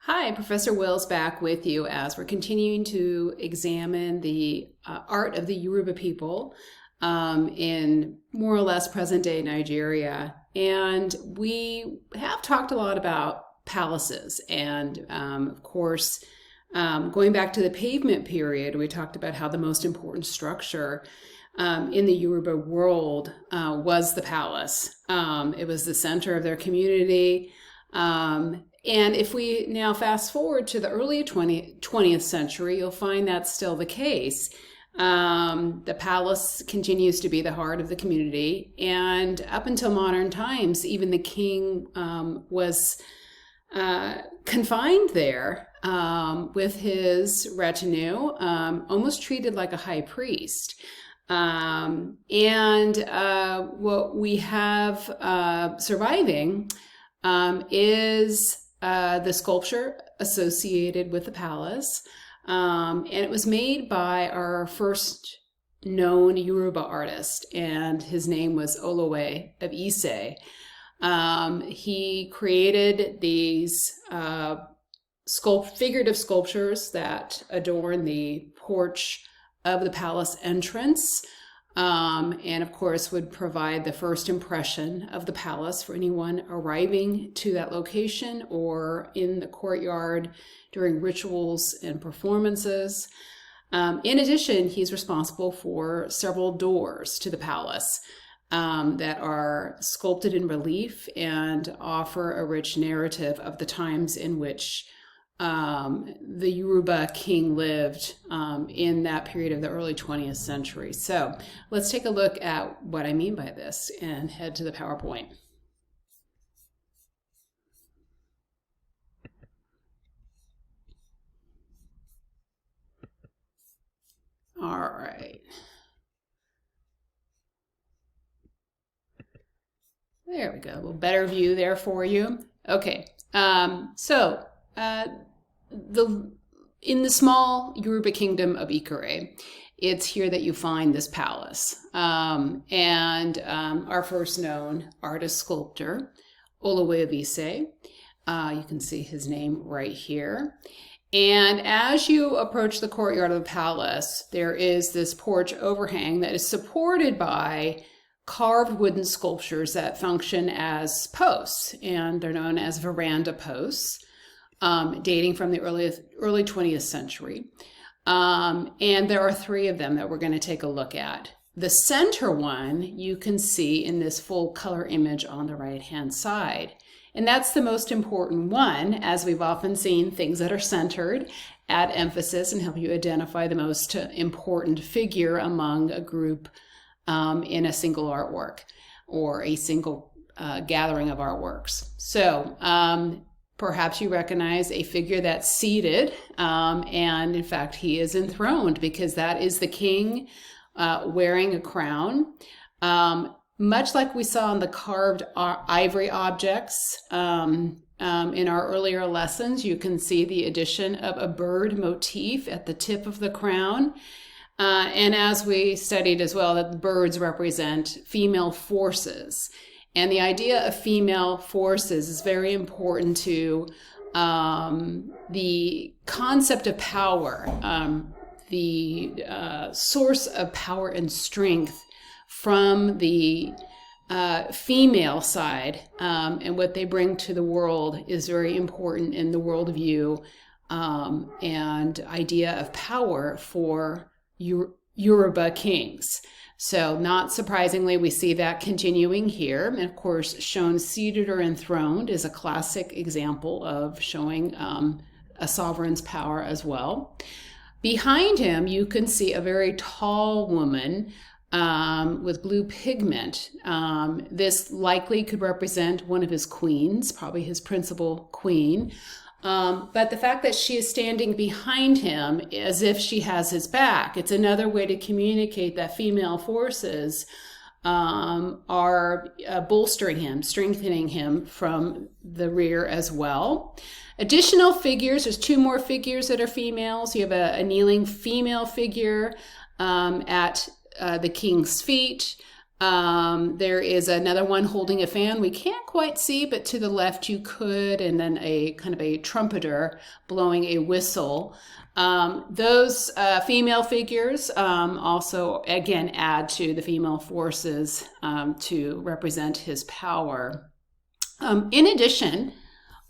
Hi, Professor Wills back with you as we're continuing to examine the art of the Yoruba people in more or less present-day Nigeria. And we have talked a lot about palaces and, of course, going back to the pavement period, we talked about how the most important structure in the Yoruba world was the palace. It was the center of their community. And if we now fast forward to the early 20th century, you'll find that's still the case. The palace continues to be the heart of the community. And up until modern times, even the king was confined there with his retinue, almost treated like a high priest. What we have surviving is the sculpture associated with the palace. And it was made by our first known Yoruba artist, and his name was Olowe of Ise. He created these figurative sculptures that adorn the porch of the palace entrance. And of course would provide the first impression of the palace for anyone arriving to that location or in the courtyard during rituals and performances. In addition, he's responsible for several doors to the palace that are sculpted in relief and offer a rich narrative of the times in which the Yoruba king lived in that period of the early 20th century. So let's take a look at what I mean by this and head to the PowerPoint. All right. There we go. A little better view there for you. Okay. In the small Yoruba kingdom of Ikere, it's here that you find this palace. Our first known artist sculptor, Olowe of Ise, you can see his name right here. And as you approach the courtyard of the palace, there is this porch overhang that is supported by carved wooden sculptures that function as posts, and they're known as veranda posts. Dating from the early 20th century. And there are three of them that we're going to take a look at. The center one you can see in this full color image on the right-hand side. And that's the most important one, as we've often seen things that are centered add emphasis and help you identify the most important figure among a group in a single artwork or a single gathering of artworks. So, perhaps you recognize a figure that's seated, and in fact, he is enthroned because that is the king wearing a crown. Much like we saw in the carved ivory objects in our earlier lessons, you can see the addition of a bird motif at the tip of the crown. And as we studied as well, that the birds represent female forces. And the idea of female forces is very important to the concept of power, the source of power and strength from the female side, and what they bring to the world is very important in the worldview and idea of power for Yoruba kings. So not surprisingly, we see that continuing here. And of course, shown seated or enthroned is a classic example of showing a sovereign's power as well. Behind him, you can see a very tall woman with blue pigment. This likely could represent one of his queens, probably his principal queen. But the fact that she is standing behind him as if she has his back, it's another way to communicate that female forces are bolstering him, strengthening him from the rear as well. Additional figures, there's two more figures that are females. You have a kneeling female figure at the king's feet. There is another one holding a fan we can't quite see, but to the left you could, and then a kind of a trumpeter blowing a whistle. Those female figures also, again, add to the female forces to represent his power. In addition,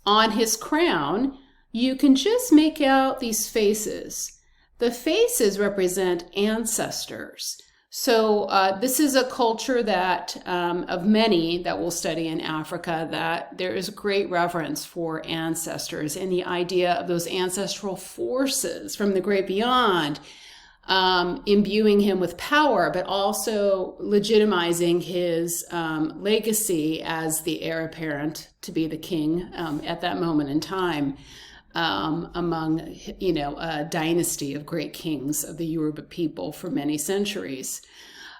on his crown, you can just make out these faces. The faces represent ancestors. So this is a culture that, of many that we'll study in Africa, that there is great reverence for ancestors and the idea of those ancestral forces from the great beyond, imbuing him with power, but also legitimizing his legacy as the heir apparent to be the king at that moment in time. Among, a dynasty of great kings of the Yoruba people for many centuries.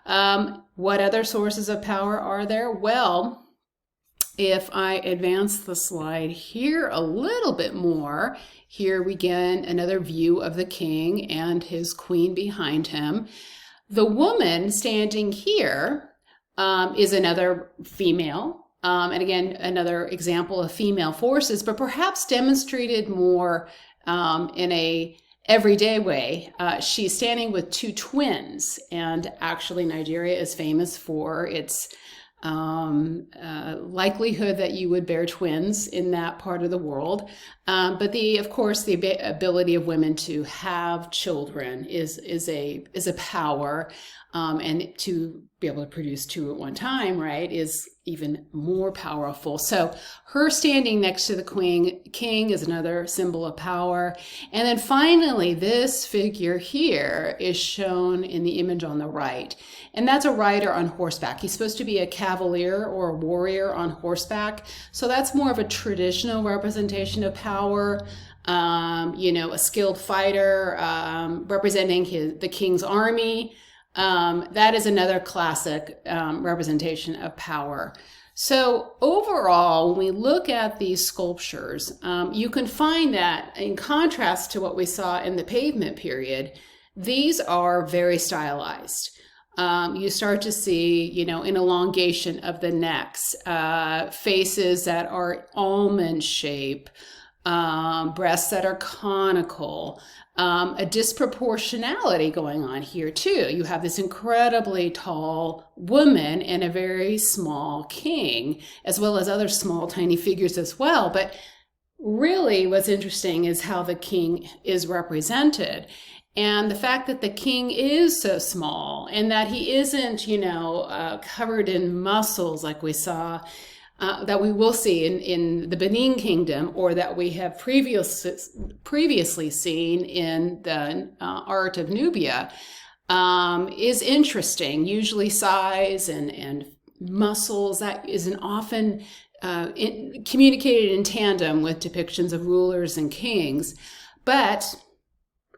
What other sources of power are there? Well, if I advance the slide here a little bit more, here we get another view of the king and his queen behind him. The woman standing here is another female. And again, another example of female forces, but perhaps demonstrated more in a everyday way. She's standing with two twins, and actually Nigeria is famous for its likelihood that you would bear twins in that part of the world. But of course, the ability of women to have children is a power, and to be able to produce two at one time, right, is even more powerful. So her standing next to the king is another symbol of power. And then finally, this figure here is shown in the image on the right. And that's a rider on horseback. He's supposed to be a cavalier or a warrior on horseback. So that's more of a traditional representation of power. A skilled fighter representing the king's army. That is another classic representation of power. So overall, when we look at these sculptures, you can find that in contrast to what we saw in the pavement period, these are very stylized. You start to see, an elongation of the necks, faces that are almond shape, breasts that are conical, a disproportionality going on here too. You have this incredibly tall woman and a very small king, as well as other small, tiny figures as well. But really what's interesting is how the king is represented. And the fact that the king is so small and that he isn't, covered in muscles like we saw, that we will see in the Benin Kingdom, or that we have previously seen in the art of Nubia, is interesting. Usually size and muscles, that isn't often communicated in tandem with depictions of rulers and kings. But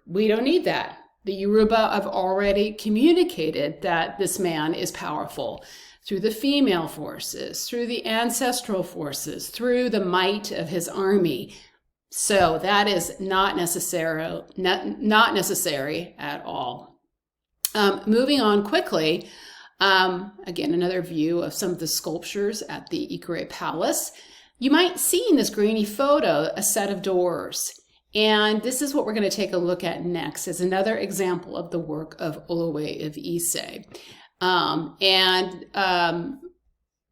we don't need that. The Yoruba have already communicated that this man is powerful through the female forces, through the ancestral forces, through the might of his army. So that is not necessary at all. Moving on quickly, again, another view of some of the sculptures at the Ikere Palace. You might see in this grainy photo a set of doors. And this is what we're going to take a look at next, as another example of the work of Olowe of Ise.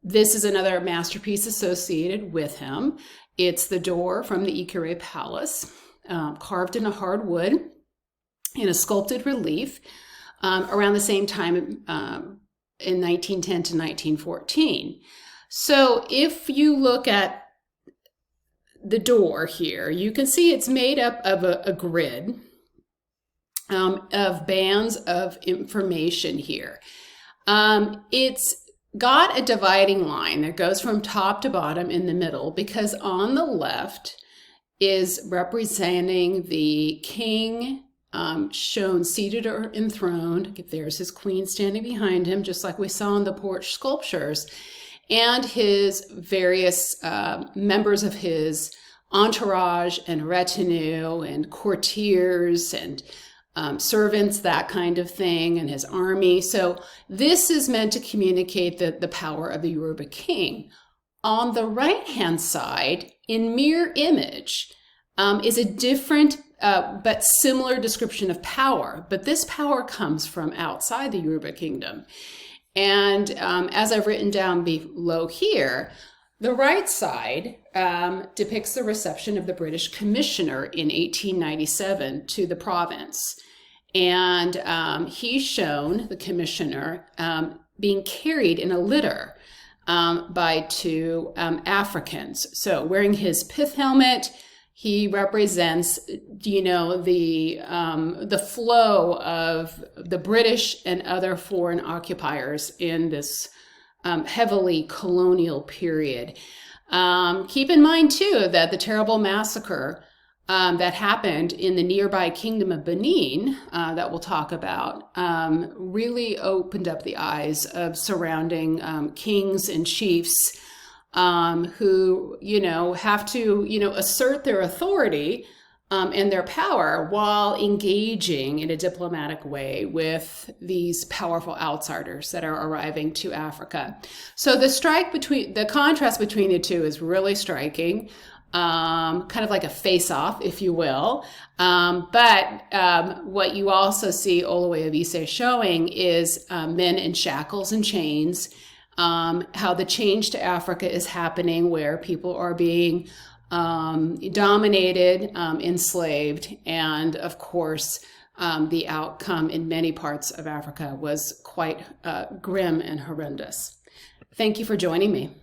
This is another masterpiece associated with him. It's the door from the Ikere Palace, carved in a hard wood in a sculpted relief around the same time in 1910 to 1914. So if you look at the door here, you can see it's made up of a grid of bands of information here. It's got a dividing line that goes from top to bottom in the middle, because on the left is representing the king, shown seated or enthroned. There's his queen standing behind him, just like we saw in the porch sculptures, and his various members of his entourage and retinue and courtiers and servants, that kind of thing, and his army. So this is meant to communicate the power of the Yoruba king. On the right-hand side, in mirror image, is a different but similar description of power. But this power comes from outside the Yoruba kingdom. And as I've written down below here, the right side depicts the reception of the British commissioner in 1897 to the province. And he's shown, the commissioner, being carried in a litter by two Africans. So wearing his pith helmet, he represents, the flow of the British and other foreign occupiers in this heavily colonial period. Keep in mind, too, that the terrible massacre that happened in the nearby kingdom of Benin, that we'll talk about, really opened up the eyes of surrounding kings and chiefs who, have to, assert their authority and their power while engaging in a diplomatic way with these powerful outsiders that are arriving to Africa. So the contrast between the two is really striking. Kind of like a face-off, if you will. But what you also see Olowe Avise showing is men in shackles and chains, how the change to Africa is happening, where people are being dominated, enslaved, and of course, the outcome in many parts of Africa was quite grim and horrendous. Thank you for joining me.